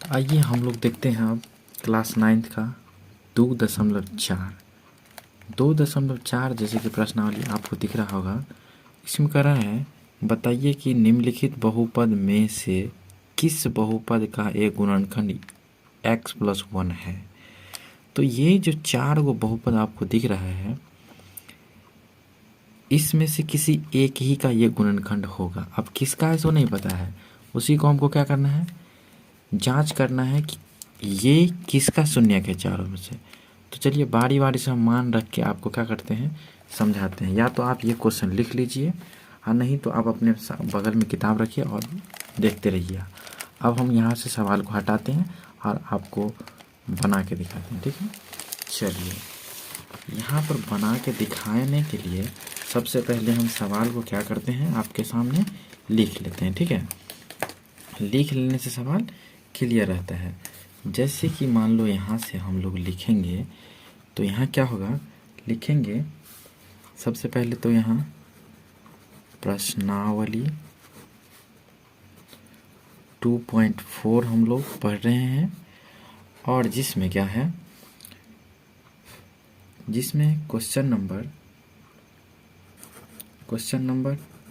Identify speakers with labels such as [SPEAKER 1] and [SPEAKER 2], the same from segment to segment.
[SPEAKER 1] आइए हम लोग देखते हैं अब क्लास 9th का 2.4 2.4 जैसे कि प्रश्नावली आपको दिख रहा होगा। इसमें कह रहा है बताइए कि निम्नलिखित बहुपद में से किस बहुपद का एक गुणनखंड x+1 है। तो ये जो 4 गो बहुपद आपको दिख रहा है इसमें से किसी एक ही का ये गुणनखंड होगा। अब किसका है सो नहीं पता है, उसी को हमको क्या करना है, जांच करना है कि ये किसका शून्यक है चारों में से। तो चलिए बारी बारी से हम मान रख के आपको क्या करते हैं, समझाते हैं। या तो आप ये क्वेश्चन लिख लीजिए और नहीं तो आप अपने बगल में किताब रखिए और देखते रहिए। अब हम यहाँ से सवाल को हटाते हैं और आपको बना के दिखाते हैं, ठीक है। चलिए यहाँ पर बना के दिखाने के लिए सबसे पहले हम सवाल को क्या करते हैं, आपके सामने लिख लेते हैं, ठीक है। लिख लेने से सवाल क्लियर रहता है। जैसे कि मान लो यहाँ से हम लोग लिखेंगे तो यहाँ क्या होगा, लिखेंगे सबसे पहले तो यहाँ प्रश्नावली 2.4 हम लोग पढ़ रहे हैं और जिसमें क्या है, जिसमें क्वेश्चन नंबर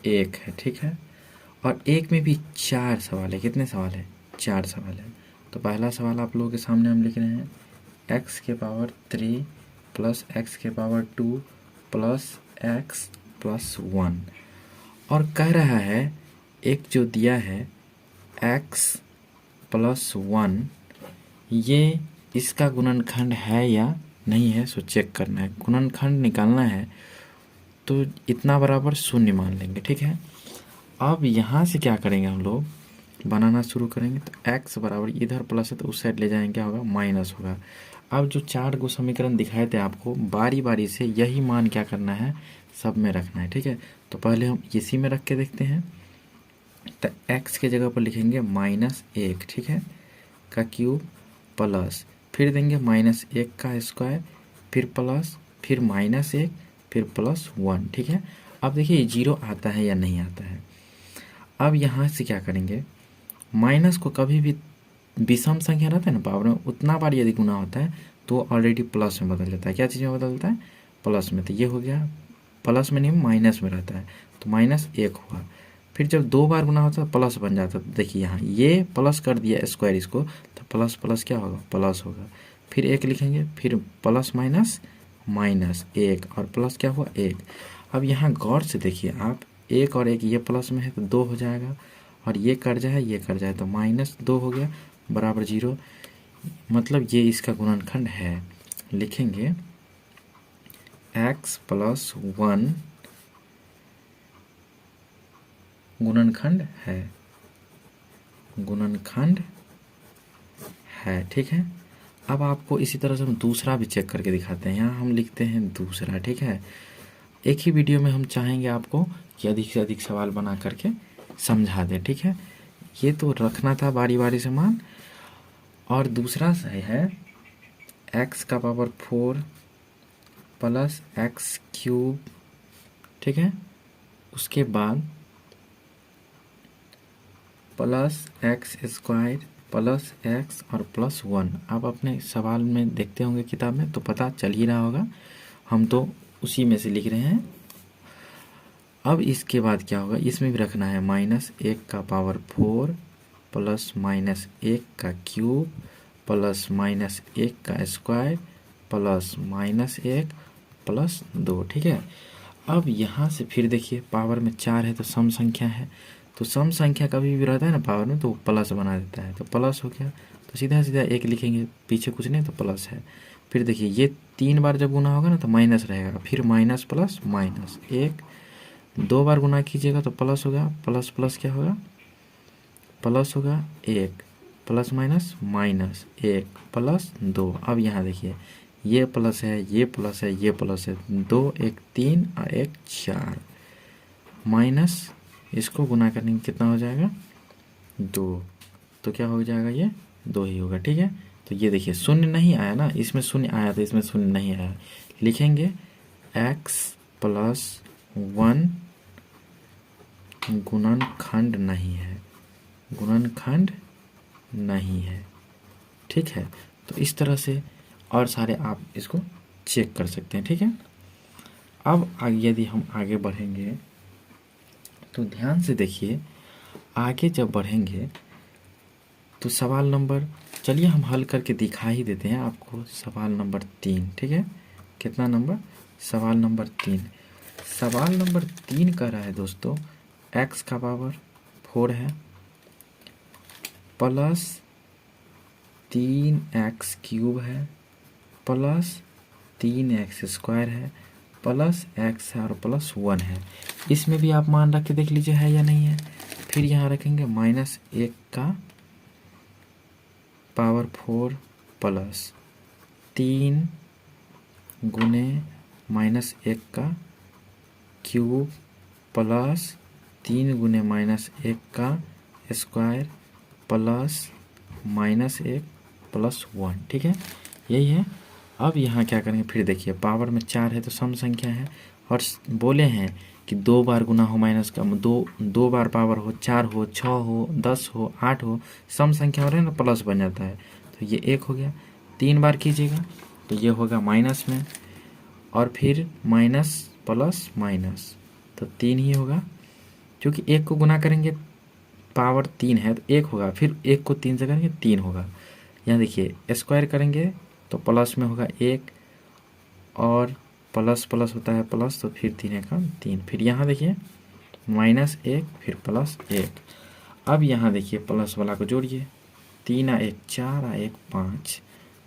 [SPEAKER 1] 1 है, ठीक है। और एक में भी 4 सवाल है। कितने सवाल है, 4 सवाल है। तो पहला सवाल आप लोगों के सामने हम लिख रहे हैं x³ plus x² 2 plus x+1 और कह रहा है एक जो दिया है x+1 ये इसका गुणनखंड है या नहीं है, सो चेक करना है। गुणनखंड निकालना है तो इतना बराबर 0 मान लेंगे, ठीक है। अब यहाँ से क्या करेंगे, हम लोग बनाना शुरू करेंगे। तो x बराबर इधर प्लस है तो उस साइड ले जाएंगे, क्या होगा, माइनस होगा। अब जो 4 गो समीकरण दिखाए थे आपको, बारी बारी से यही मान क्या करना है, सब में रखना है, ठीक है। तो पहले हम इसी में रख के देखते हैं। तो x के जगह पर लिखेंगे -1, ठीक है, का क्यूब प्लस फिर देंगे -1 का स्क्वायर, फिर प्लस, फिर -1, फिर +1, ठीक है। अब देखिए 0 आता है या नहीं आता है। अब यहाँ से क्या करेंगे, माइनस को कभी भी विषम संख्या रहता है ना पावर में, उतना बार यदि गुना होता है तो ऑलरेडी प्लस में बदल जाता है। क्या चीज़ में बदलता है, प्लस में। तो ये हो गया, प्लस में नहीं माइनस में रहता है, तो -1 हुआ। फिर जब 2 बार गुना होता है प्लस बन जाता है। तो देखिए यहाँ ये प्लस कर दिया स्क्वायर इसको, तो प्लस प्लस क्या होगा, प्लस होगा। फिर 1 लिखेंगे, फिर प्लस माइनस -1 और प्लस क्या हुआ 1। अब यहाँ गौर से देखिए आप, 1 और 1 ये प्लस में है तो 2 हो जाएगा, और ये कट जाए ये कट जाए तो -2 हो गया बराबर 0। मतलब ये इसका गुणनखंड है। लिखेंगे x+1 गुणनखंड है, ठीक है। अब आपको इसी तरह से हम दूसरा भी चेक करके दिखाते हैं। यहाँ हम लिखते हैं दूसरा, ठीक है। एक ही वीडियो में हम चाहेंगे आपको कि अधिक से अधिक सवाल बना करके समझा दें, ठीक है। ये तो रखना था बारी बारी से मान। और दूसरा सही है x⁴ प्लस x³, ठीक है। उसके बाद प्लस x² प्लस x और +1। आप अपने सवाल में देखते होंगे किताब में तो पता चल ही रहा होगा, हम तो उसी में से लिख रहे हैं। अब इसके बाद क्या होगा, इसमें भी रखना है -1⁴ प्लस -1 का क्यूब प्लस -1 का स्क्वायर प्लस -1 प्लस 2, ठीक है। अब यहाँ से फिर देखिए पावर में 4 है तो सम संख्या है, तो सम संख्या कभी भी रहता है ना पावर में तो प्लस बना देता है, तो प्लस हो गया। तो सीधा सीधा 1 लिखेंगे, पीछे कुछ नहीं तो प्लस है। फिर देखिए ये 3 बार जब गुना होगा ना तो माइनस रहेगा, फिर माइनस प्लस माइनस 1। 2 बार गुना कीजिएगा तो प्लस होगा, प्लस प्लस क्या होगा, प्लस होगा 1 प्लस माइनस -1 प्लस 2। अब यहाँ देखिए ये प्लस है, ये प्लस है, ये प्लस है, 2 1 3 और 1 4 माइनस, इसको गुना करने में कितना हो जाएगा 2, तो क्या हो जाएगा, ये 2 ही होगा, ठीक है। तो ये देखिए शून्य नहीं आया ना, इसमें शून्य आया था, इसमें शून्य नहीं आया। लिखेंगे x+1 गुणनखंड नहीं है, गुणनखंड नहीं है, ठीक है। तो इस तरह से और सारे आप इसको चेक कर सकते हैं, ठीक है। अब यदि हम आगे बढ़ेंगे तो ध्यान से देखिए, आगे जब बढ़ेंगे तो सवाल नंबर, चलिए हम हल करके दिखा ही देते हैं आपको। सवाल नंबर 3, ठीक है। कितना नंबर? सवाल नंबर 3। सवाल नंबर 3 कह रहा है दोस्तों x का पावर 4 है प्लस 3x³ है प्लस 3x² है प्लस x है और प्लस 1 है। इसमें भी आप मान रख के देख लीजिए है या नहीं है। फिर यहाँ रखेंगे -1 का पावर 4 प्लस 3 गुने -1 का क्यूब प्लस 3 गुने -1 का स्क्वायर प्लस -1 प्लस 1, ठीक है, यही है। अब यहाँ क्या करेंगे, फिर देखिए पावर में 4 है तो सम संख्या है और बोले हैं कि 2 बार गुना हो माइनस का, दो बार पावर हो, 4 हो, 6 हो, 10 हो, 8 हो, सम संख्या हो रहे हैं ना प्लस बन जाता है। तो ये 1 हो गया। 3 बार कीजिएगा तो ये होगा माइनस में, और फिर माइनस प्लस माइनस तो 3 ही होगा, क्योंकि 1 को गुना करेंगे पावर 3 है तो 1 होगा, फिर 1 को 3 से करेंगे 3 होगा। यहाँ देखिए स्क्वायर करेंगे तो प्लस में होगा 1 और प्लस प्लस होता है प्लस, तो फिर 3 का 3। फिर यहाँ देखिए -1 फिर +1। अब यहाँ देखिए प्लस वाला को जोड़िए, 3 और 1 4 और 1 5,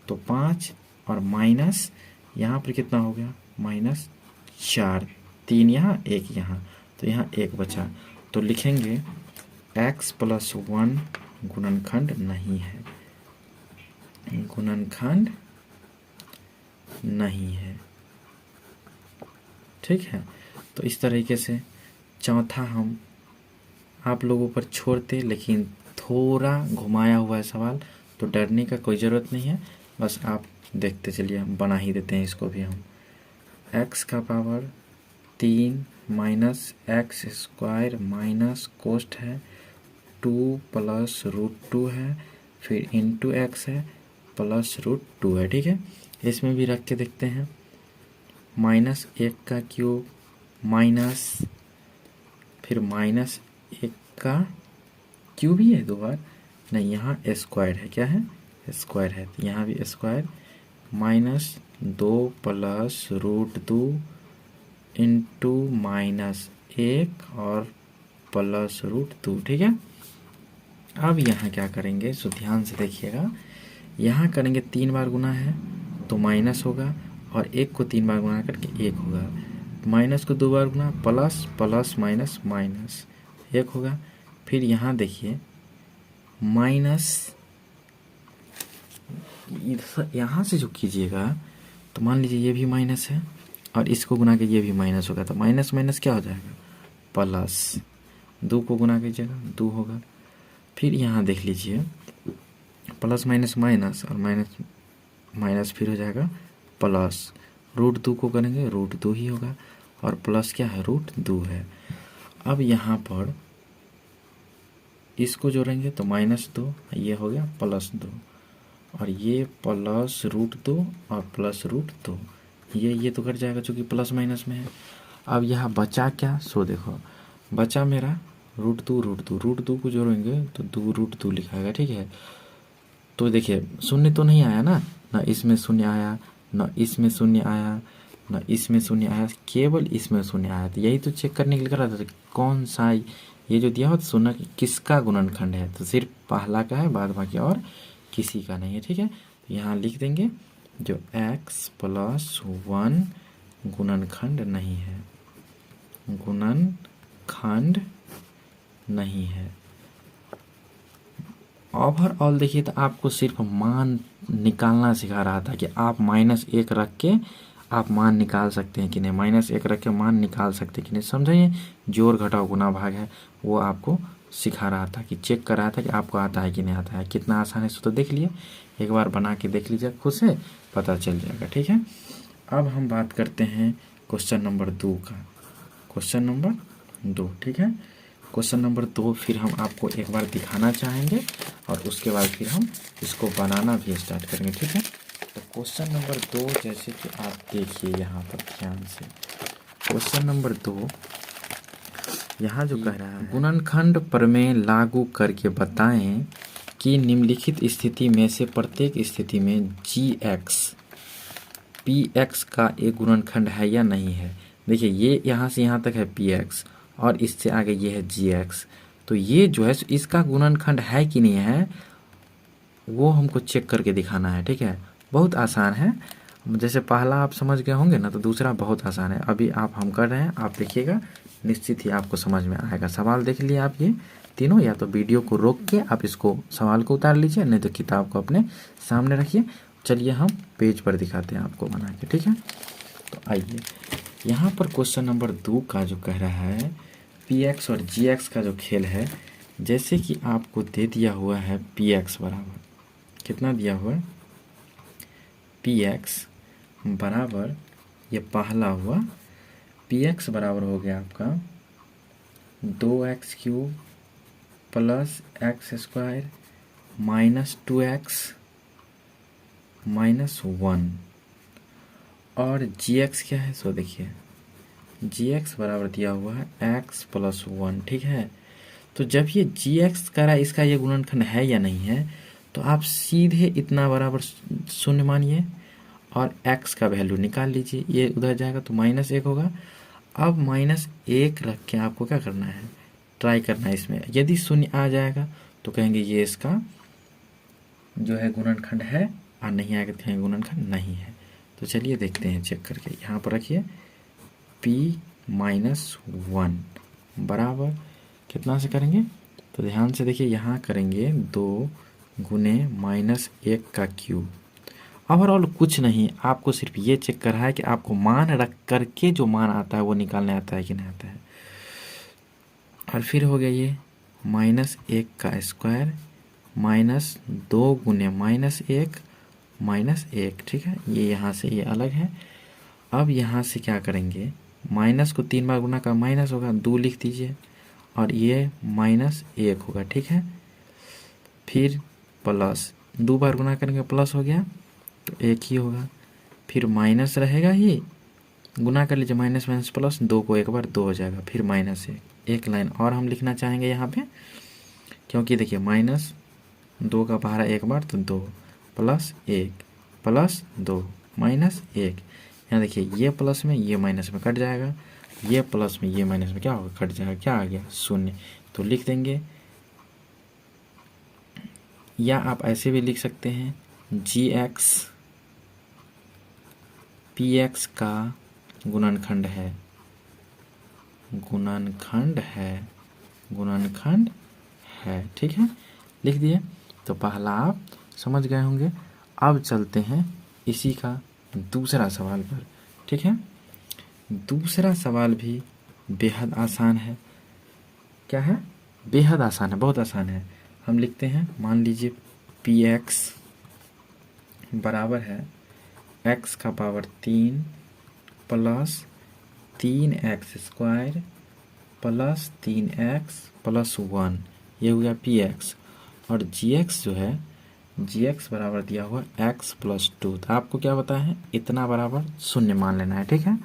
[SPEAKER 1] तो 5 और माइनस यहाँ पर कितना हो गया -4, 3 यहाँ 1 यहाँ, तो यहाँ 1 बचा। तो लिखेंगे x + 1 गुणनखंड नहीं है, गुणनखंड नहीं है, ठीक है। तो इस तरीके से चौथा हम आप लोगों पर छोड़ते, लेकिन थोड़ा घुमाया हुआ है सवाल, तो डरने का कोई ज़रूरत नहीं है, बस आप देखते चलिए। हम बना ही देते हैं इसको भी। हम x का power 3 minus x² minus coast है 2 + √2 है, फिर इंटू x है प्लस √2 है, ठीक है। इसमें भी रख के देखते हैं, -1 का क्यूब माइनस, फिर -1 का क्यूब ही है 2 बार, नहीं यहाँ स्क्वायर है, क्या है स्क्वायर है, तो यहाँ भी स्क्वायर -2 + √2 इंटू -1 और प्लस √2, ठीक है। अब यहाँ क्या करेंगे, सो ध्यान से देखिएगा, यहाँ करेंगे 3 बार गुना है तो माइनस होगा, और 1 को 3 बार गुना करके 1 होगा, माइनस को 2 बार गुना प्लस प्लस माइनस माइनस 1 होगा। फिर यहाँ देखिए माइनस, यहाँ से जो कीजिएगा तो मान लीजिए ये भी माइनस है और इसको गुना के ये भी माइनस होगा, तो माइनस माइनस क्या हो जाएगा प्लस, 2 को गुना कीजिएगा 2 होगा। फिर यहाँ देख लीजिए प्लस माइनस माइनस और माइनस माइनस फिर हो जाएगा प्लस, √2 को करेंगे √2 ही होगा, और प्लस क्या है √2 है। अब यहाँ पर इसको जोड़ेंगे तो -2, ये हो गया +2, और ये प्लस √2 और प्लस √2, ये तो कट जाएगा चूँकि प्लस माइनस में है। अब यहाँ बचा क्या, सो देखो बचा मेरा √2 को जोड़ेंगे तो 2√2 लिखाएगा, ठीक है। तो देखिए शून्य तो नहीं आया ना इसमें शून्य आया, ना इसमें शून्य आया, ना इसमें शून्य आया, केवल इसमें शून्य आया। तो यही तो चेक करने के लिए कर रहा था कौन सा ये जो दिया हो तो शून्य किसका गुणनखंड है, तो सिर्फ पहला का है, बाद बाकी और किसी का नहीं है, ठीक है। तो यहाँ लिख देंगे जो x + 1 गुणनखंड नहीं है, गुणनखंड नहीं है। ओवरऑल देखिए तो आपको सिर्फ मान निकालना सिखा रहा था कि आप -1 रख के आप मान निकाल सकते हैं कि नहीं, -1 रख के मान निकाल सकते हैं कि नहीं, समझिए जोड़ घटाव गुना भाग है, वो आपको सिखा रहा था कि चेक कर रहा था कि आपको आता है कि नहीं आता है। कितना आसान है, सो तो देख लिए, एक बार बना के देख लीजिए, खुद से पता चल जाएगा, ठीक है। अब हम बात करते हैं क्वेश्चन नंबर 2 का, क्वेश्चन नंबर 2, ठीक है। क्वेश्चन नंबर 2 फिर हम आपको एक बार दिखाना चाहेंगे और उसके बाद फिर हम इसको बनाना भी स्टार्ट करेंगे, ठीक है। तो क्वेश्चन नंबर 2 जैसे कि आप देखिए यहाँ पर ध्यान से, क्वेश्चन नंबर 2 यहाँ जो कह रहा है, गुणनखंड प्रमेय लागू करके बताएं कि निम्नलिखित स्थिति में से प्रत्येक स्थिति में gx px का एक गुणनखंड है या नहीं है। देखिए ये यहाँ से यहाँ तक है px और इससे आगे ये है gx, तो ये जो है इसका गुणनखंड है कि नहीं है वो हमको चेक करके दिखाना है, ठीक है। बहुत आसान है, जैसे पहला आप समझ गए होंगे ना, तो दूसरा बहुत आसान है। अभी हम कर रहे हैं, आप देखिएगा निश्चित ही आपको समझ में आएगा। सवाल देख लिए आप ये तीनों, या तो वीडियो को रोक के आप इसको सवाल को उतार लीजिए, नहीं तो किताब को अपने सामने रखिए। चलिए हम पेज पर दिखाते हैं आपको बना के, ठीक है। तो आइए यहाँ पर क्वेश्चन नंबर 2 का जो कह रहा है px और gx का जो खेल है, जैसे कि आपको दे दिया हुआ है px बराबर कितना दिया हुआ है, px बराबर ये पहला हुआ px बराबर हो गया आपका 2x³ plus x² minus 2x minus 1, और gx क्या है, सो देखिए gx बराबर दिया हुआ है x प्लस 1, ठीक है। तो जब ये gx कह रहा है इसका ये गुणनखंड है या नहीं है, तो आप सीधे इतना बराबर शून्य मानिए और x का वैल्यू निकाल लीजिए, ये उधर जाएगा तो -1 होगा। अब -1 रख के आपको क्या करना है, ट्राई करना है इसमें, यदि शून्य आ जाएगा तो कहेंगे ये इसका जो है गुणनखंड है, और नहीं आएगा तो कहेंगे गुणनखंड नहीं है। तो चलिए देखते हैं चेक करके, यहाँ पर रखिए p-1 बराबर कितना से करेंगे, तो ध्यान से देखिए यहाँ करेंगे 2 गुने -1 का क्यूब। ओवरऑल कुछ नहीं, आपको सिर्फ ये चेक कर रहा है कि आपको मान रख करके जो मान आता है वो निकालने आता है कि नहीं आता है। और फिर हो गया ये -1 का स्क्वायर माइनस 2 गुने -1 -1, ठीक है। ये यहाँ से ये अलग है। अब यहाँ से क्या करेंगे, माइनस को 3 बार गुना का माइनस होगा, 2 लिख दीजिए, और ये -1 होगा, ठीक है। फिर प्लस 2 बार गुना करेंगे प्लस हो गया, तो 1 ही होगा। फिर माइनस रहेगा ही, गुना कर लीजिए माइनस माइनस प्लस, 2 को एक बार 2 हो जाएगा, फिर -1। एक लाइन और हम लिखना चाहेंगे यहाँ पे, क्योंकि देखिए -2 का पहाड़ा एक बार तो 2 प्लस 1 प्लस 2 -1। यहाँ देखिए ये प्लस में ये माइनस में कट जाएगा, ये प्लस में ये माइनस में क्या होगा, कट जाएगा, क्या आ गया, शून्य। तो लिख देंगे, या आप ऐसे भी लिख सकते हैं gx px का गुणनखंड है, गुणनखंड है, गुणनखंड है, ठीक है, लिख दिए। तो पहला आप समझ गए होंगे। अब चलते हैं इसी का दूसरा सवाल पर, ठीक है। दूसरा सवाल भी बेहद आसान है। क्या है, बेहद आसान है, बहुत आसान है। हम लिखते हैं, मान लीजिए px बराबर है x का power 3 plus 3x² plus 3x plus 1, ये हो गया px। और gx जो है, gx बराबर दिया हुआ x प्लस 2, तो आपको क्या बताया है, इतना बराबर शून्य मान लेना है, ठीक है।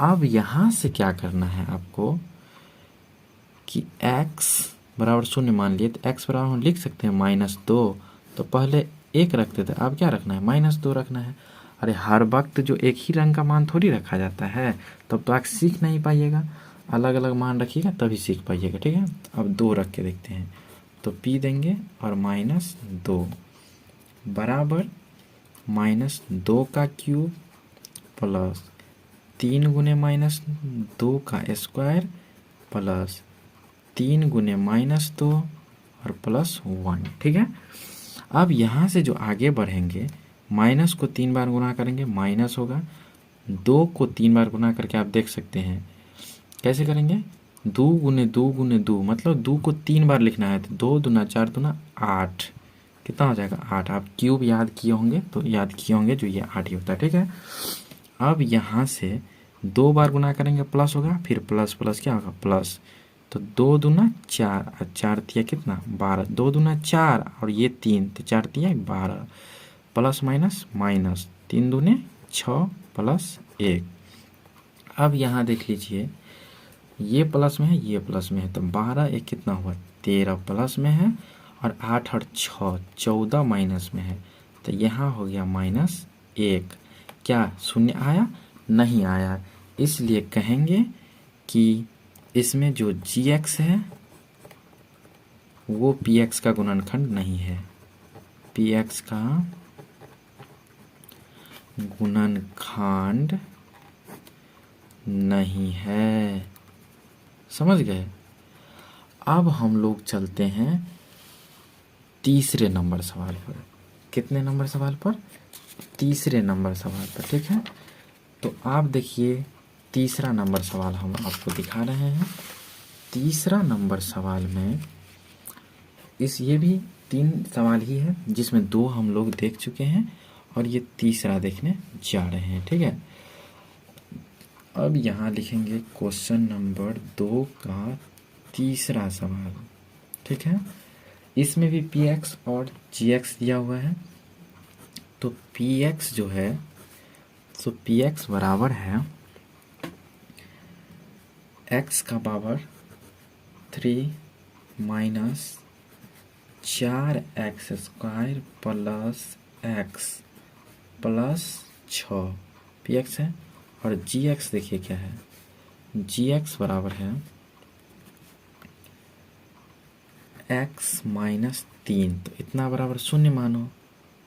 [SPEAKER 1] अब यहाँ से क्या करना है आपको कि x बराबर शून्य मान लिए, तो x बराबर हम लिख सकते हैं -2, तो पहले 1 रखते थे, अब क्या रखना है, -2 रखना है। अरे हर वक्त जो एक ही रंग का मान थोड़ी रखा जाता है, तब तो आप सीख नहीं पाइएगा, अलग अलग मान रखिएगा तभी सीख पाइएगा, ठीक है। अब 2 रख के देखते हैं, तो p देंगे और -2 बराबर -2 का क्यूब प्लस 3 गुने -2 का स्क्वायर प्लस 3 गुने -2 और प्लस 1, ठीक है। अब यहाँ से जो आगे बढ़ेंगे, माइनस को 3 बार गुना करेंगे माइनस होगा, 2 को 3 बार गुना करके आप देख सकते हैं कैसे करेंगे, 2 गुने 2 गुने 2, मतलब 2 को 3 बार लिखना है, तो 2 दूना 4 दूना 8, कितना हो जाएगा 8। आप क्यूब याद किए होंगे तो याद किए होंगे जो ये 8 ही होता है, ठीक है। अब यहाँ से 2 बार गुना करेंगे प्लस होगा, फिर प्लस प्लस क्या होगा प्लस, तो 2 दूना 4 और 4 तिया कितना 12, 2 दूना 4 और ये 3 तो 4 तिया 12, प्लस माइनस माइनस 3 दूने 6 प्लस 1। अब यहाँ देख लीजिए ये प्लस में है ये प्लस में है, तो 12 एक कितना हुआ 13 प्लस में है, और 8 और 6 14 माइनस में है, तो यहाँ हो गया -1। क्या शून्य आया? नहीं आया। इसलिए कहेंगे कि इसमें जो gx है वो px का गुणनखंड नहीं है, px का गुणनखंड नहीं है। समझ गए? अब हम लोग चलते हैं तीसरे नंबर सवाल पर। कितने नंबर सवाल पर? तीसरे नंबर सवाल पर, ठीक है। तो आप देखिए तीसरा नंबर सवाल हम आपको दिखा रहे हैं। तीसरा नंबर सवाल में ये भी 3 सवाल ही है, जिसमें 2 हम लोग देख चुके हैं और ये तीसरा देखने जा रहे हैं, ठीक है। अब यहाँ लिखेंगे क्वेश्चन नंबर 2 का तीसरा सवाल, ठीक है। इसमें भी px और gx दिया हुआ है। तो px जो है, तो px बराबर है x का power 3 minus 4x square plus x plus 6 px है। और gx देखिए क्या है, gx बराबर है x माइनस 3, तो इतना बराबर शून्य मानो,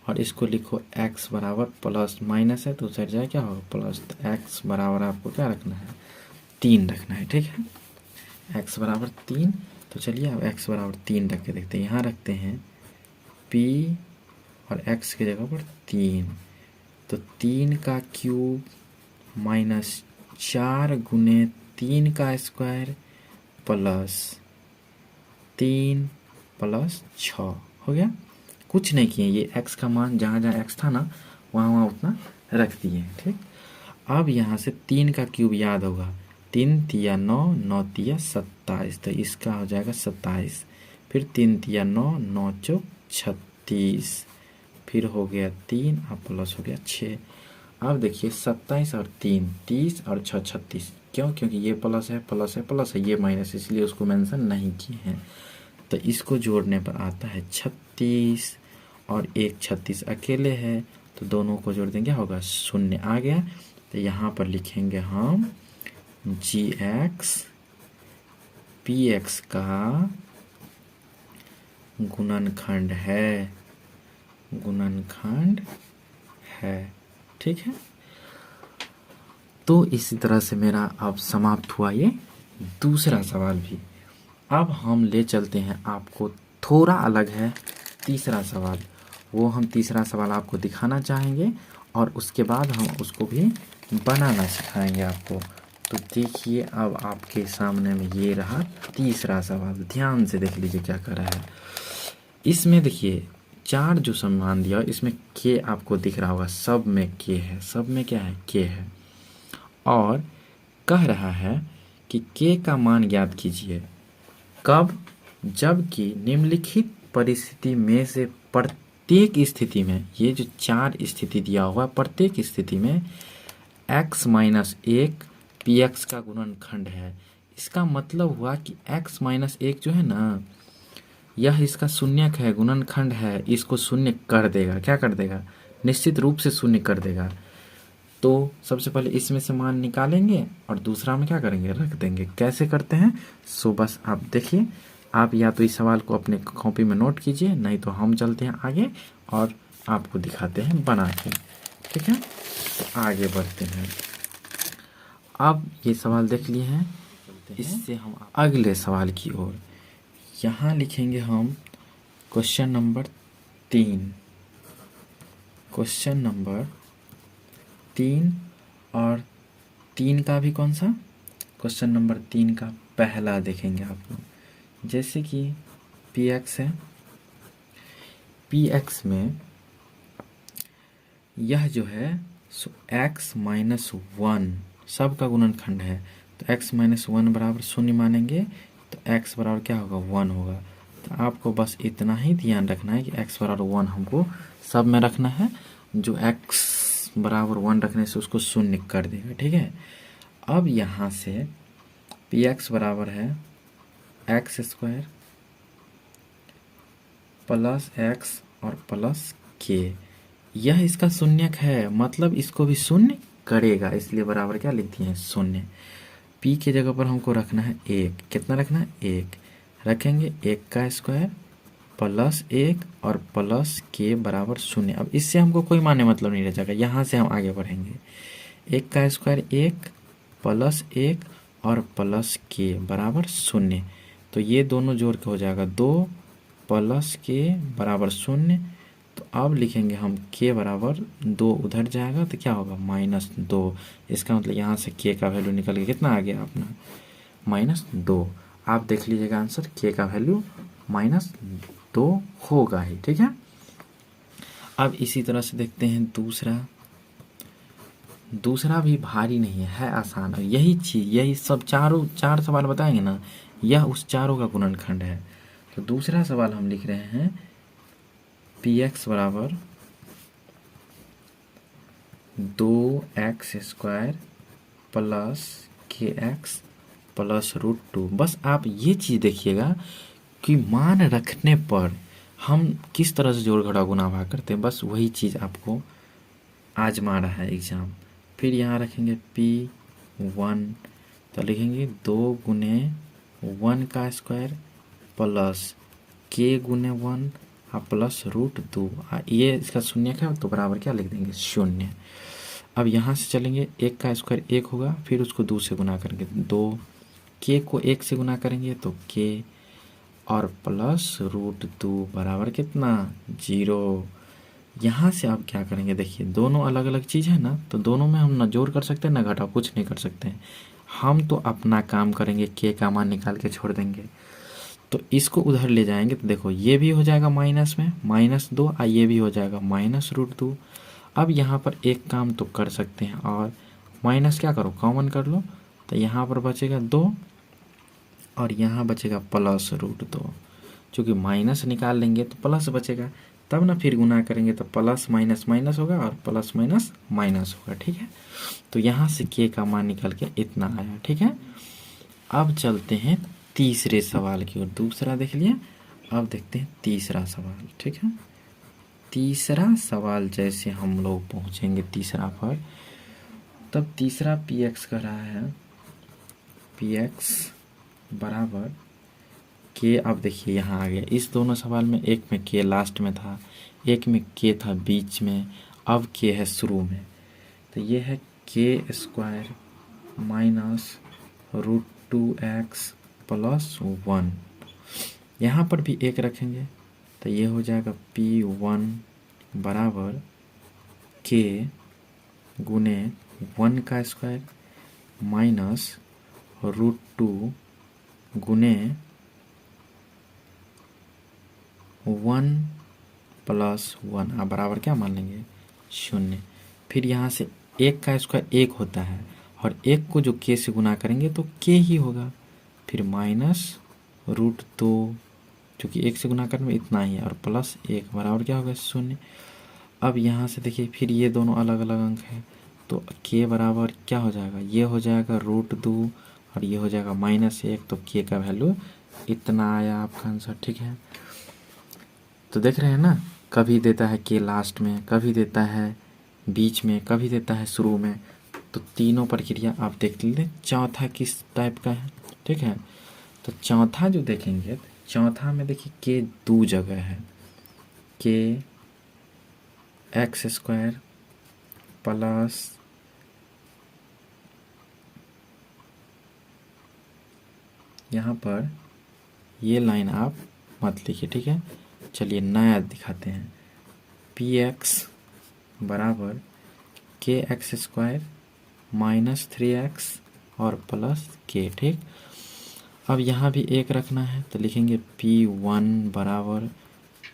[SPEAKER 1] और इसको लिखो x बराबर प्लस माइनस है तो उस साइड जाए क्या होगा प्लस, तो x बराबर आपको क्या रखना है 3 रखना है, ठीक है। x बराबर 3, तो चलिए अब x बराबर 3 रख के देखते हैं। यहाँ रखते हैं p और x की जगह पर 3, तो 3 का क्यूब माइनस 4 गुने 3 का स्क्वायर प्लस 3 प्लस 6 हो गया। कुछ नहीं किए, ये x का मान जहाँ जहाँ x था ना वहाँ वहाँ उतना रख दिए, ठीक। अब यहाँ से 3 का क्यूब याद होगा, 3 तिया 9, 9 तिया 27, तो इसका हो जाएगा 27, फिर 3 तिया 9, 9 चौक 36, फिर हो गया 3 और प्लस हो गया 6। अब देखिए 27 और 3 30 और 6 36, क्यों? क्योंकि ये प्लस है प्लस है प्लस है, ये माइनस, इसलिए उसको मेंशन नहीं किए हैं। तो इसको जोड़ने पर आता है 36 और एक 36 अकेले है, तो दोनों को जोड़ देंगे होगा 0 आ गया। तो यहाँ पर लिखेंगे हम gx px का गुणनखंड है, गुणनखंड है, ठीक है। तो इसी तरह से मेरा अब समाप्त हुआ ये दूसरा सवाल भी। अब हम ले चलते हैं आपको, थोड़ा अलग है तीसरा सवाल, वो हम तीसरा सवाल आपको दिखाना चाहेंगे और उसके बाद हम उसको भी बनाना सिखाएंगे आपको। तो देखिए अब आपके सामने में ये रहा तीसरा सवाल, ध्यान से देख लीजिए क्या कर रहा है। इसमें देखिए 4 जो सम्मान दिया इसमें के आपको दिख रहा होगा, सब में के है, सब में क्या है के है, और कह रहा है कि के का मान ज्ञात कीजिए कब, जबकि निम्नलिखित परिस्थिति में से प्रत्येक स्थिति में, ये जो 4 स्थिति दिया हुआ है प्रत्येक स्थिति में x माइनस 1 px का गुणनखंड है। इसका मतलब हुआ कि x माइनस 1 जो है ना, यह इसका शून्यक है, गुणनखंड है, इसको शून्य कर देगा। क्या कर देगा? निश्चित रूप से शून्य कर देगा। तो सबसे पहले इसमें से मान निकालेंगे और दूसरा में क्या करेंगे रख देंगे। कैसे करते हैं सो बस आप देखिए। आप या तो इस सवाल को अपने कॉपी में नोट कीजिए, नहीं तो हम चलते हैं आगे और आपको दिखाते हैं बना के, ठीक है। तो आगे बढ़ते हैं। अब ये सवाल देख लिए हैं, इससे हम अगले सवाल की ओर यहाँ लिखेंगे हम क्वेश्चन नंबर 3, क्वेश्चन नंबर 3, और 3 का भी कौन सा, क्वेश्चन नंबर 3 का पहला देखेंगे आप लोग। जैसे कि px है, px में यह जो है सो x माइनस 1 सब का गुणनखंड है, तो x माइनस 1 बराबर 0 मानेंगे, तो x बराबर क्या होगा 1 होगा। तो आपको बस इतना ही ध्यान रखना है कि x बराबर 1 हमको सब में रखना है। जो x बराबर 1 रखने से उसको शून्य कर देगा, ठीक है। अब यहाँ से पी एक्स बराबर है एक्स स्क्वायर प्लस एक्स और प्लस के। यह इसका शून्यक है, मतलब इसको भी शून्य करेगा, इसलिए बराबर क्या लिख दिए हैं शून्य। पी के जगह पर हमको रखना है 1। कितना रखना है 1। रखेंगे 1 का स्क्वायर प्लस 1 और प्लस के बराबर शून्य। अब इससे हमको कोई माने मतलब नहीं रह जाएगा, यहाँ से हम आगे बढ़ेंगे। 1 का स्क्वायर 1 प्लस 1 और प्लस के बराबर शून्य। तो ये दोनों जोड़ के हो जाएगा 2 प्लस के बराबर शून्य। तो अब लिखेंगे हम के बराबर 2, उधर जाएगा तो क्या होगा -2। इसका मतलब यहाँ से के का वैल्यू निकल के कितना आ गया अपना -2। आप देख लीजिएगा आंसर, के का वैल्यू -2 होगा ही, ठीक है। अब इसी तरह से देखते हैं दूसरा भी भारी नहीं है आसान। और यही चीज़, यही सब चार सवाल बताएंगे ना, यह उस चारों का गुणनखंड है। तो दूसरा सवाल हम लिख रहे हैं पी एक्स बराबर 2x स्क्वायर प्लस के एक्स प्लस √2। बस आप ये चीज़ देखिएगा कि मान रखने पर हम किस तरह से जोड़ घटा गुना भाग करते हैं, बस वही चीज़ आपको आजमा रहा है एग्ज़ाम। फिर यहाँ रखेंगे P1, तो लिखेंगे 2 गुने 1 का स्क्वायर प्लस के गुने 1 और प्लस √2। ये इसका शून्य है तो बराबर क्या लिख देंगे शून्य। अब यहाँ से चलेंगे 1 का स्क्वायर 1 होगा, फिर उसको 2 से गुना करेंगे 2, के को 1 से गुना करेंगे तो के और प्लस √2 बराबर कितना 0। यहाँ से आप क्या करेंगे, देखिए दोनों अलग अलग चीज़ है ना, तो दोनों में हम ना जोड़ कर सकते हैं ना घटाव, कुछ नहीं कर सकते हैं। हम तो अपना काम करेंगे, के का मान निकाल के छोड़ देंगे। तो इसको उधर ले जाएंगे तो देखो ये भी हो जाएगा माइनस में -2 और ये भी हो जाएगा -√2। अब यहाँ पर एक काम तो कर सकते हैं, और माइनस क्या करो कॉमन कर लो, तो यहाँ पर बचेगा 2 और यहाँ बचेगा +√2। चूँकि माइनस निकाल लेंगे तो प्लस बचेगा, तब ना फिर गुना करेंगे तो प्लस माइनस माइनस होगा और प्लस माइनस माइनस होगा, ठीक है। तो यहाँ से के का मान निकल के इतना आया, ठीक है। अब चलते हैं तीसरे सवाल की ओर। दूसरा देख लिया, अब देखते हैं तीसरा सवाल, ठीक है। तीसरा सवाल जैसे हम लोग पहुँचेंगे तीसरा पर, तब तीसरा पी एक्स का रहा है पी एक्स बराबर के। अब देखिए यहाँ आ गया, इस दोनों सवाल में एक में के लास्ट में था, एक में के था बीच में, अब के है शुरू में। तो ये है के स्क्वायर माइनस √2x प्लस 1। यहाँ पर भी एक रखेंगे तो ये हो जाएगा P1 बराबर के गुने 1 का स्क्वायर माइनस √2 गुने 1 प्लस 1। आप बराबर क्या मान लेंगे 0। फिर यहाँ से 1 का स्क्वायर 1 होता है, और 1 को जो के से गुना करेंगे तो के ही होगा। फिर -√2, चूँकि 1 से गुना करने में इतना ही है, और प्लस 1 बराबर क्या होगा 0। अब यहाँ से देखिए फिर ये दोनों अलग अलग अंक हैं, तो के बराबर क्या हो जाएगा, ये हो जाएगा √2 और ये हो जाएगा -1। तो के का वैल्यू इतना आया आपका आंसर, ठीक है। तो देख रहे हैं ना, कभी देता है के लास्ट में, कभी देता है बीच में, कभी देता है शुरू में। तो तीनों प्रक्रिया आप देख लीजिए। चौथा किस टाइप का है, ठीक है। तो चौथा जो देखेंगे, चौथा में देखिए के 2 जगह है, के एक्स स्क्वायर प्लस यहाँ पर ये लाइन आप मत लिखिए, ठीक है। चलिए नया दिखाते हैं, पी एक्स बराबर के एक्स स्क्वायर -3x और प्लस के, ठीक। अब यहाँ भी एक रखना है तो लिखेंगे P1 बराबर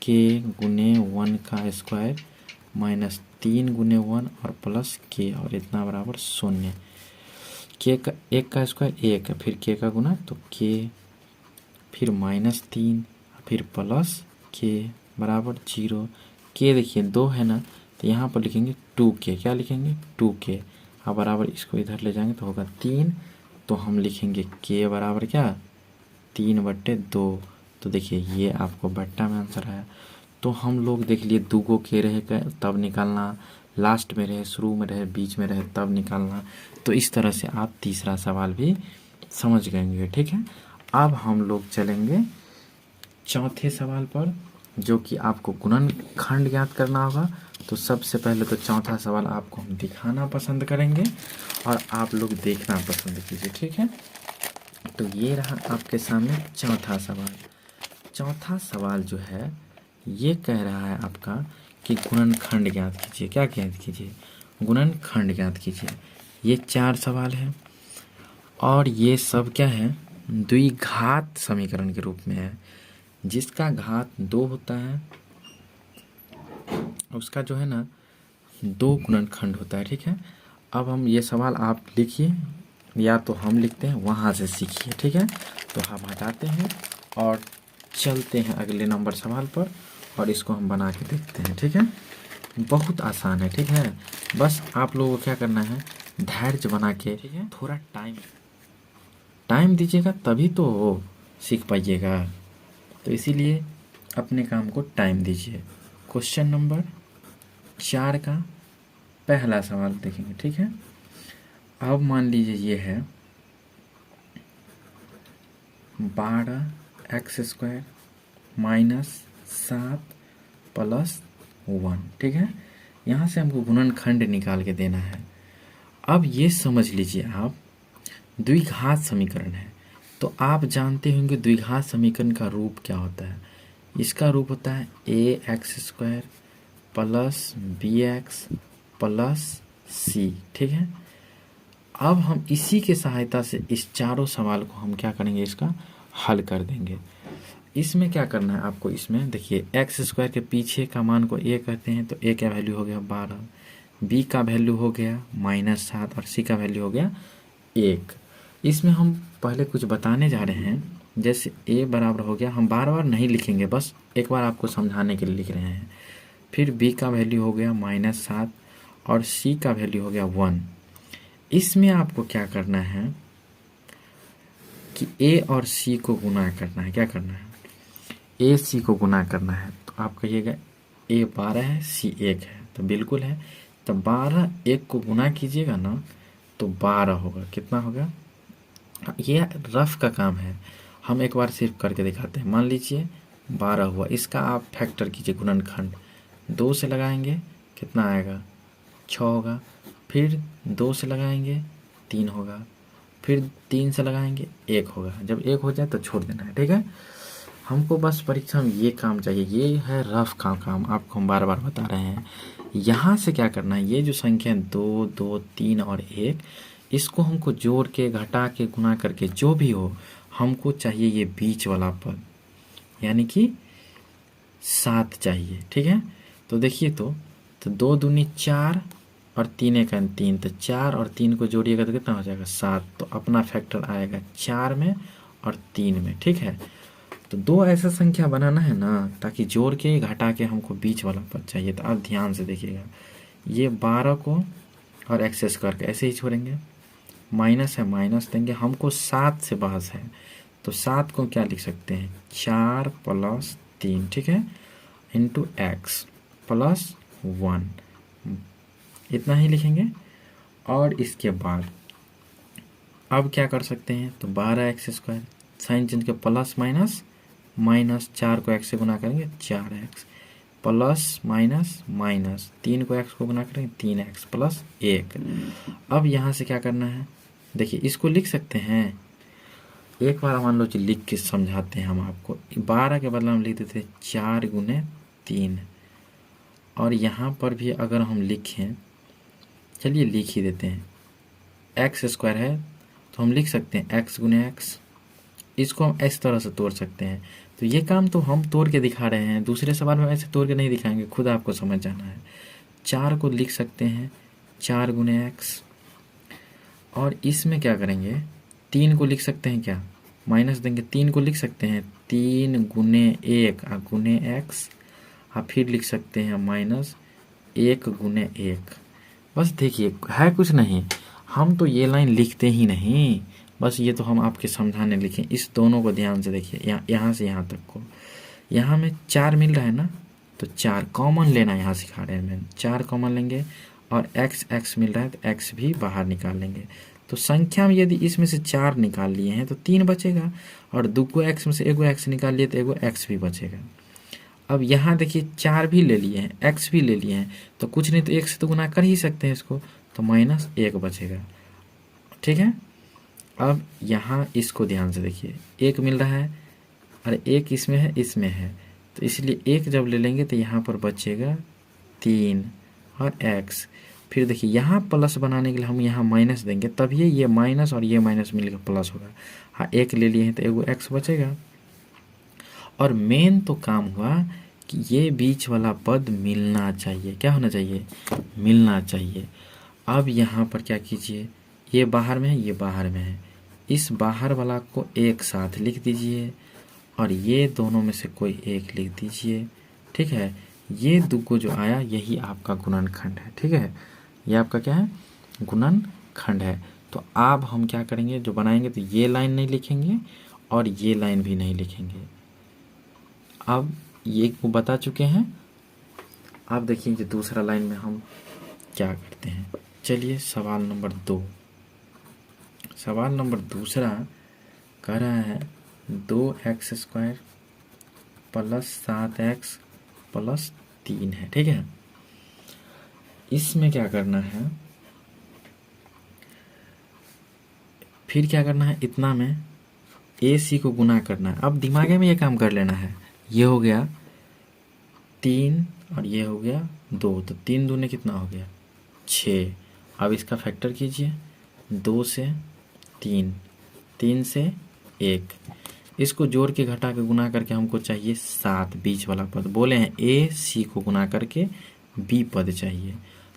[SPEAKER 1] के गुने 1 का स्क्वायर -3 गुने 1 और प्लस के, और इतना बराबर 0। के का 1 का स्क्वायर 1, फिर के का गुना तो के फिर -3, फिर प्लस k बराबर 0। k देखिए 2 है ना, तो यहाँ पर लिखेंगे 2k। क्या लिखेंगे? 2k। अब बराबर इसको इधर ले जाएंगे तो होगा 3। तो हम लिखेंगे k बराबर क्या? 3/2। तो देखिए ये आपको बट्टा में आंसर है। तो हम लोग देख लिए 2 को के रहे तब निकालना, लास्ट में रहे, शुरू में रहे, बीच में रहे तब निकालना। तो इस तरह से आप तीसरा सवाल भी समझ गएंगे। ठीक है, अब हम लोग चलेंगे चौथे सवाल पर, जो कि आपको गुणनखंड ज्ञात करना होगा। तो सबसे पहले तो चौथा सवाल आपको हम दिखाना पसंद करेंगे और आप लोग देखना पसंद कीजिए। ठीक है, तो ये रहा आपके सामने चौथा सवाल। चौथा सवाल जो है ये कह रहा है आपका कि गुणनखंड ज्ञात कीजिए। क्या ज्ञात कीजिए? गुणनखंड ज्ञात कीजिए। ये 4 सवाल है और ये सब क्या है? द्विघात समीकरण के रूप में है। जिसका घात 2 होता है उसका जो है ना 2 गुणनखंड होता है। ठीक है, अब हम ये सवाल आप लिखिए या तो हम लिखते हैं, वहाँ से सीखिए। ठीक है, तो हम हटाते हैं और चलते हैं अगले नंबर सवाल पर और इसको हम बना के देखते हैं। ठीक है, बहुत आसान है। ठीक है, बस आप लोगों को क्या करना है, धैर्य बना के, ठीक है, थोड़ा टाइम दीजिएगा तभी तो सीख पाइएगा। तो इसीलिए अपने काम को टाइम दीजिए। क्वेश्चन नंबर 4 का पहला सवाल देखेंगे। ठीक है, अब मान लीजिए ये है 12x² -7 + 1। ठीक है, यहाँ से हमको गुणनखंड निकाल के देना है। अब ये समझ लीजिए आप द्विघात समीकरण है, तो आप जानते होंगे द्विघात समीकरण का रूप क्या होता है। इसका रूप होता है ax² + bx + c। ठीक है, अब हम इसी के सहायता से इस चारों सवाल को हम क्या करेंगे, इसका हल कर देंगे। इसमें क्या करना है आपको, इसमें देखिए x² के पीछे का मान को a कहते हैं, तो a का वैल्यू हो गया 12, b का वैल्यू हो गया -7 और c का वैल्यू हो गया 1। इसमें हम पहले कुछ बताने जा रहे हैं। जैसे a बराबर हो गया, हम बार बार नहीं लिखेंगे, बस एक बार आपको समझाने के लिए लिख रहे हैं। फिर b का वैल्यू हो गया -7 और c का वैल्यू हो गया 1। इसमें आपको क्या करना है कि a और c को गुना करना है। क्या करना है? a c को गुना करना है। तो आप कहिएगा a 12 है, c 1 है, तो बिल्कुल है। तो 12 1 को गुना कीजिएगा ना तो 12 होगा। कितना होगा? ये रफ का काम है, हम एक बार सिर्फ करके दिखाते हैं। मान लीजिए 12 हुआ, इसका आप फैक्टर कीजिए गुणनखंड। 2 से लगाएंगे कितना आएगा? 6 होगा। फिर 2 से लगाएंगे 3 होगा। फिर 3 से लगाएंगे 1 होगा। जब 1 हो जाए तो छोड़ देना है। ठीक है, हमको बस परीक्षा में ये काम चाहिए। ये है रफ का काम, आपको हम बार बार बता रहे हैं। यहाँ से क्या करना है, ये जो संख्या 2, 2, 3 और 1, इसको हमको जोड़ के, घटा के, गुना करके, जो भी हो, हमको चाहिए ये बीच वाला पद, यानी कि 7 चाहिए। ठीक है, तो देखिए तो 2 दूनी 4 और 3 एक 3, तो 4 और 3 को जोड़िएगा तो कितना हो जाएगा? 7। तो अपना फैक्टर आएगा 4 में और 3 में। ठीक है, तो 2 ऐसा संख्या बनाना है ना, ताकि जोड़ के घटा के हमको बीच वाला पद चाहिए। तो आप ध्यान से देखिएगा, ये 12 को और x² के ऐसे ही छोड़ेंगे, माइनस है माइनस देंगे, हमको 7 से बहस है। तो 7 को क्या लिख सकते हैं? 4 + 3, ठीक है, इंटू x + 1, इतना ही लिखेंगे। और इसके बाद अब क्या कर सकते हैं, तो 12x², साइन चेंज के प्लस माइनस, माइनस 4 को x से गुना करेंगे 4x, प्लस माइनस माइनस 3 को x को गुना करेंगे 3x + 1। अब यहाँ से क्या करना है, देखिए इसको लिख सकते हैं। एक बार मान लो लिख के समझाते हैं हम आपको। 12 के बदला हम लिख देते 4 × 3। और यहाँ पर भी अगर हम लिखें, चलिए लिख ही देते हैं, x² है तो हम लिख सकते हैं x × x। इसको हम इस तरह से तोड़ सकते हैं। तो ये काम तो हम तोड़ के दिखा रहे हैं, दूसरे सवाल में ऐसे तोड़ के नहीं दिखाएंगे, खुद आपको समझ जाना है। 4 को लिख सकते हैं 4 × x। और इसमें क्या करेंगे, 3 को लिख सकते हैं क्या, माइनस देंगे, 3 को लिख सकते हैं 3 गुने 1 गुने x, फिर लिख सकते हैं माइनस 1 गुने 1। बस देखिए है कुछ नहीं, हम तो ये लाइन लिखते ही नहीं, बस ये तो हम आपके समझाने लिखे। इस दोनों को ध्यान से देखिए, यहाँ से यहाँ तक को, यहाँ में 4 मिल रहा है ना, तो 4 कॉमन लेना यहाँ सिखा रहे हैं। 4 कॉमन लेंगे और x मिल रहा है तो x भी बाहर निकाल लेंगे। तो संख्या में यदि इसमें से 4 निकाल लिए हैं तो 3 बचेगा, और 2 को x में से 1 x निकाल लिए तो 1 x भी बचेगा। अब यहाँ देखिए 4 भी ले लिए हैं, x भी ले लिए हैं, तो कुछ नहीं तो 1 से तो गुना कर ही सकते हैं इसको, तो माइनस 1 बचेगा। ठीक है, अब यहाँ इसको ध्यान से देखिए, 1 मिल रहा है, अरे 1 इसमें है, इसमें है, तो इसलिए 1 जब ले लेंगे तो यहाँ पर बचेगा 3 और x। फिर देखिए यहाँ प्लस बनाने के लिए हम यहाँ माइनस देंगे, तभी ये माइनस और ये माइनस मिलकर प्लस होगा। हाँ 1 ले लिए हैं तो 1 x बचेगा। और मेन तो काम हुआ कि ये बीच वाला पद मिलना चाहिए। क्या होना चाहिए? मिलना चाहिए। अब यहाँ पर क्या कीजिए, ये बाहर में है, ये बाहर में है, इस बाहर वाला को एक साथ लिख दीजिए और ये दोनों में से कोई एक लिख दीजिए। ठीक है, ये दुगो जो आया यही आपका गुणनखंड है। ठीक है, ये आपका क्या है? गुणनखंड है। तो अब हम क्या करेंगे, जो बनाएंगे तो ये लाइन नहीं लिखेंगे और ये लाइन भी नहीं लिखेंगे। अब ये को बता चुके हैं। अब देखिए कि दूसरा लाइन में हम क्या करते हैं। चलिए सवाल नंबर 2। सवाल नंबर दूसरा कह रहा है 2x² प्लस 7x प्लस 3 है। ठीक है, इसमें क्या करना है, फिर क्या करना है, इतना में AC को गुना करना है। अब दिमाग में ये काम कर लेना है। ये हो गया 3 और ये हो गया 2, तो 3 दूने कितना हो गया? 6। अब इसका फैक्टर कीजिए, 2 से 3, 3 से 1, इसको जोड़ के घटा के गुना करके हमको चाहिए 7, बीच वाला पद। बोले हैं AC को गुना करके B पद चाहिए।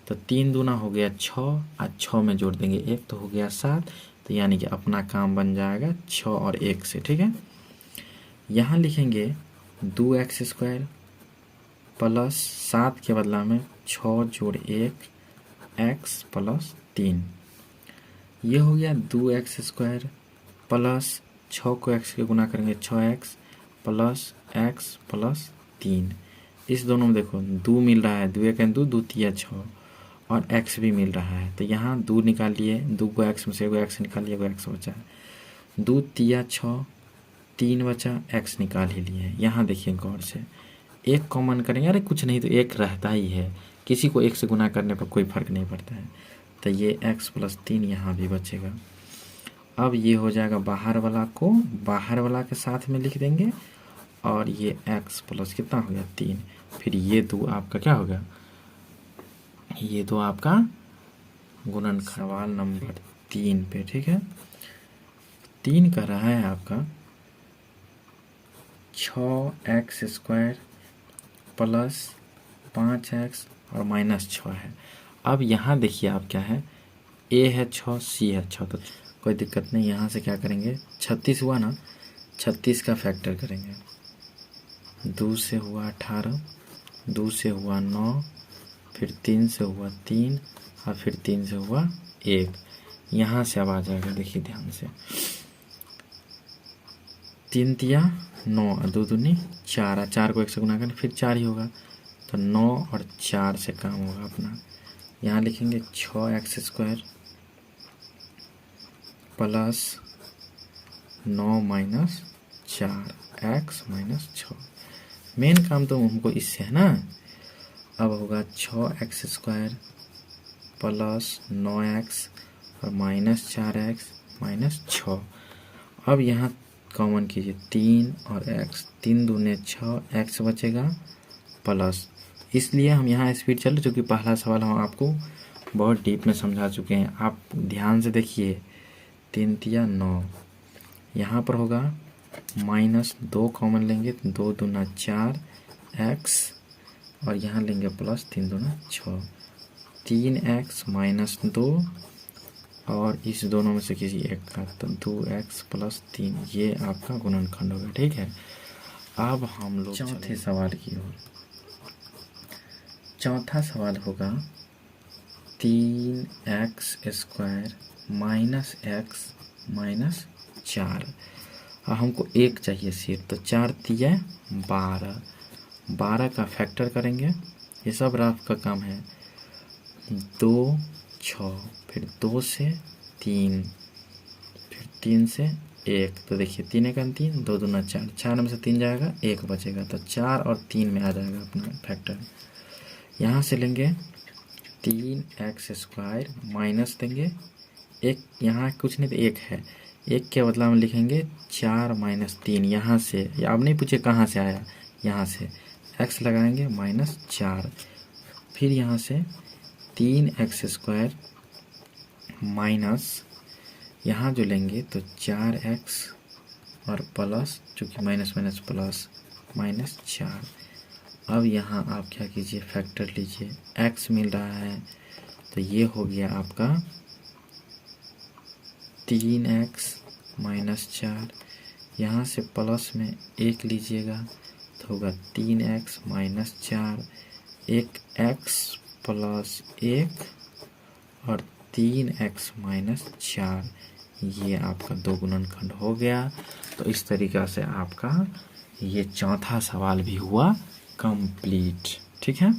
[SPEAKER 1] तो 3 दूना हो गया 6 और 6 में जोड़ देंगे 1 तो हो गया 7। तो यानी कि अपना काम बन जाएगा 6 और 1 से। ठीक है, यहाँ लिखेंगे 2x² प्लस 7 के बदला में 6 जोड़ 1 x प्लस 3। ये हो गया 2x² प्लस 6 को x के गुना करेंगे 6x प्लस x प्लस 3। इस दोनों में देखो 2 मिल रहा है, 2 1 2, 2 3 6 और x भी मिल रहा है। तो यहाँ 2 निकाल लिए, 2 को x में से 1 x निकाल लिए, 1 x बचा है। 2 3 6, 3 बचा, x निकाल ही लिए। यहाँ देखिए गौर से, 1 कॉमन करेंगे, अरे कुछ नहीं तो 1 रहता ही है, किसी को 1 से गुना करने पर कोई फर्क नहीं पड़ता है। तो ये x प्लस 3 यहाँ भी बचेगा। अब ये हो जाएगा बाहर वाला को बाहर वाला के साथ में लिख देंगे और ये x प्लस कितना हो गया 3। फिर ये 2 आपका क्या हो गया, ये 2 आपका गुणनखंड। सवाल नंबर 3 पे। ठीक है, 3 का रहा है आपका 6x² प्लस 5x और माइनस 6 है। अब यहाँ देखिए आप क्या है, A है 6, C है 6, तो कोई दिक्कत नहीं। यहाँ से क्या करेंगे, 36 हुआ ना, 36 का फैक्टर करेंगे। 2 से हुआ 18, 2 से हुआ 9, फिर 3 से हुआ 3 और फिर 3 से हुआ 1। यहाँ से अब आ जाएगा, देखिए ध्यान से, 3 तिया 9 और 2 दूनी 4, 4 को 1 से गुना करें फिर 4 ही होगा। तो 9 और 4 से काम होगा अपना। यहाँ लिखेंगे 6x² plus 9 minus 4 x minus 6। Main काम तो हमको इससे है ना। अब होगा 6x² प्लस 9x और माइनस 4x माइनस 6। अब यहाँ कॉमन कीजिए 3 और x, 3 दूने 6, x बचेगा प्लस, इसलिए हम यहाँ स्पीड चल, चूँकि पहला सवाल हम आपको बहुत डीप में समझा चुके हैं। आप ध्यान से देखिए, 3 तिया 9, यहाँ पर होगा माइनस 2 कॉमन लेंगे, 2 दूना 4 x और यहाँ लेंगे प्लस 3 दूना 6, 3x माइनस 2 और इस दोनों में से किसी एक का, तो 2x + 3 ये आपका गुणनखंड होगा। ठीक है, अब हम लोग चौथे सवाल की ओर। चौथा सवाल होगा 3x² - x - 4। हमको एक चाहिए सिर्फ, तो 4 तिया 12, 12 का फैक्टर करेंगे। ये सब राफ का काम है। 2 6, फिर 2 से 3, फिर 3 से 1, तो देखिए 3 1 3, 2 दूना 4, 4 में से 3 जाएगा, 1 बचेगा, तो 4 और 3 में आ जाएगा अपना फैक्टर। यहाँ से लेंगे 3x² माइनस देंगे एक, यहाँ कुछ नहीं तो 1 है, 1 के बदला में लिखेंगे 4 - 3। यहाँ से अब नहीं पूछे कहाँ से आया, यहाँ से x लगाएंगे -4, फिर यहाँ से 3x² माइनस यहाँ जो लेंगे तो 4x और प्लस, चूँकि माइनस माइनस प्लस -4। अब यहाँ आप क्या कीजिए, फैक्टर लीजिए, x मिल रहा है तो ये हो गया आपका 3x - 4, यहाँ से प्लस में 1 लीजिएगा तो होगा 3x - 4, एक x + 1 और 3x - 4, ये आपका 2 गुणनखंड हो गया। तो इस तरीक़ा से आपका ये चौथा सवाल भी हुआ कंप्लीट। ठीक है।